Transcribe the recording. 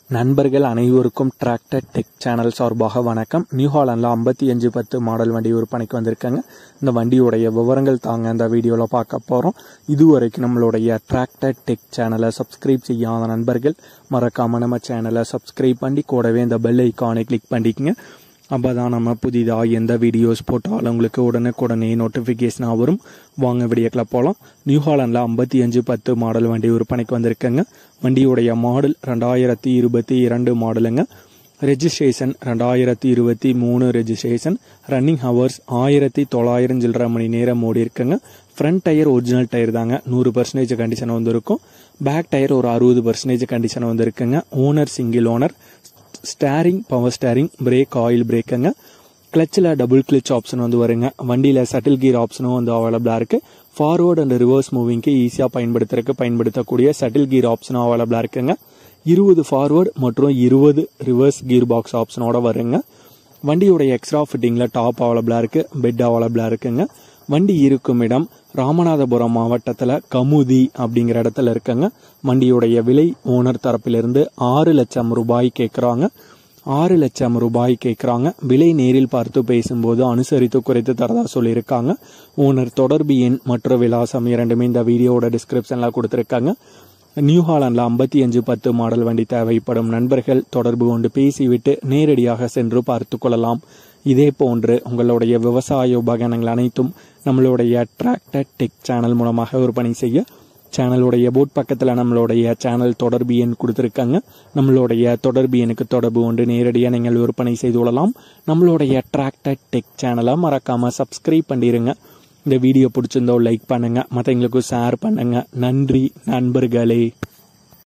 நண்பர்கள் அனைவருக்கும் tractor tech channel சார்பாக வணக்கம். நியூ ஹாலண்டில் 5510 மாடல் வண்டி விற்பனைக்கு வந்திருக்காங்க. இந்த வண்டியுடைய விவரங்கள் தாங்க இந்த வீடியோவில் பார்க்க போகிறோம். இதுவரைக்கும் நம்மளுடைய டிராக்டர் டெக் சேனலை சப்ஸ்கிரைப் செய்யாத நண்பர்கள் மறக்காமல் நம்ம சேனலை சப்ஸ்கிரைப் பண்ணி கூடவே இந்த பெல் ஐக்கானை கிளிக் பண்ணிக்கங்க. அப்போ தான் நம்ம புதிதாக எந்த வீடியோஸ் போட்டாலும் உங்களுக்கு உடனே நோட்டிஃபிகேஷனாக வரும். வாங்க வீடியோக்கில் போகலாம். நியூ ஹாலண்டில் 5510 மாடல் வண்டி விற்பனைக்கு வந்திருக்கேங்க. வண்டியுடைய மாடல் 2022 மாடலுங்க. Registration 2023 registration. ரன்னிங் ஹவர்ஸ் 1900 சில்லரை மணி நேரம் ஓடி இருக்குங்க. ஃப்ரண்ட் டயர் ஒரிஜினல் டயர் தாங்க, 100% கண்டிஷன் வந்திருக்கும். பேக் டயர் ஒரு 60% கண்டிஷன் வந்திருக்குங்க. Owner single owner. Steering power steering, brake oil பிரேக்குங்க. கிளச்சில் டபுள் கிளச் ஆப்ஷன் வந்து வருங்க. வண்டியில் சட்டில் கீர் ஆப்ஷனும் வந்து அவைலபிளாக இருக்குது. ஃபார்வர்ட் அண்ட் ரிவர்ஸ் மூவிங்க்கு ஈஸியாக பயன்படுத்தக்கூடிய சட்டில் கீர் ஆப்ஷனும் அவைலபிளாக இருக்குங்க. 20 ஃபார்வர்ட் மற்றும் 20 ரிவர்ஸ் கீர் பாக்ஸ் ஆப்ஷனோட வருங்க. வண்டியுடைய எக்ஸ்ட்ரா ஃபிட்டிங்கில் டாப் அவைலபிளாக இருக்குது, பெட் அவைலபிளாக இருக்குங்க. வண்டி இருக்கும் இடம் ராமநாதபுரம் மாவட்டத்தில் கமுதி அப்படிங்கிற இடத்துல இருக்குங்க. வண்டியுடைய விலை ஓனர் தரப்பிலிருந்து 6 லட்சம் ரூபாய் கேட்குறாங்க. 6 லட்சம் ரூபாய் கேட்குறாங்க. விலை நேரில் பார்த்து பேசும்போது அனுசரித்து குறைத்து தரதா சொல்லியிருக்காங்க. ஓனர் தொடர்பு எண் மற்றும் விலாசம் இரண்டுமே இந்த வீடியோட டிஸ்கிரிப்ஷனில் கொடுத்துருக்காங்க. நியூ ஹாலண்டில் 5510 மாடல் வண்டி தேவைப்படும் நண்பர்கள் தொடர்பு கொண்டு பேசிவிட்டு நேரடியாக சென்று பார்த்து கொள்ளலாம். இதே போன்று உங்களுடைய விவசாய உபகரணங்கள் அனைத்தும் நம்மளுடைய டிராக்டர் டெக் சேனல் மூலமாக விற்பனை செய்ய சேனலுடைய போட் பக்கத்தில் நம்மளுடைய சேனல் தொடர்பு எண் கொடுத்துருக்காங்க. நம்மளுடைய தொடர்பு எண்ணுக்கு தொடர்பு கொண்டு நேரடியாக நீங்கள் விற்பனை செய்து கொள்ளலாம். நம்மளுடைய டிராக்டர் டெக் சேனலை மறக்காமல் சப்ஸ்கிரைப் பண்ணிடுங்க. இந்த வீடியோ பிடிச்சிருந்தோ லைக் பண்ணுங்க, மற்றவங்களுக்கு ஷேர் பண்ணுங்க. நன்றி நண்பர்களே.